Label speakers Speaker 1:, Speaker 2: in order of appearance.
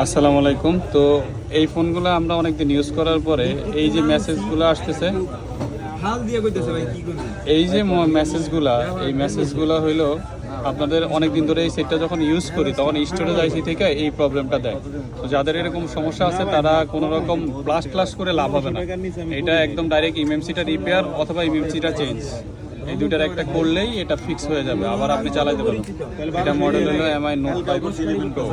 Speaker 1: আসসালামু আলাইকুম। তো এই ফোনগুলো আমরা অনেকদিন ইউজ করার পরে এই যে মেসেজগুলো আসতেছে, এই যে মেসেজগুলা, এই মেসেজগুলো হইলো আপনাদের অনেক দিন ধরে এই সেটটা যখন ইউজ করি তখন স্টোরেজ আইসি থেকে এই প্রবলেমটা দেয়। তো যাদের এরকম সমস্যা আছে তারা কোনো রকম প্লাস করে লাভ হবে না। এটা একদম ডাইরেক্ট ইএমএমসিটা রিপেয়ার অথবা ইএমএমসিটা চেঞ্জ, এই দুইটার একটা করলেই এটা ফিক্স হয়ে যাবে, আবার আপনি চালাতে পারবেন। এটা মডেল হলো MI Note 5 Pro।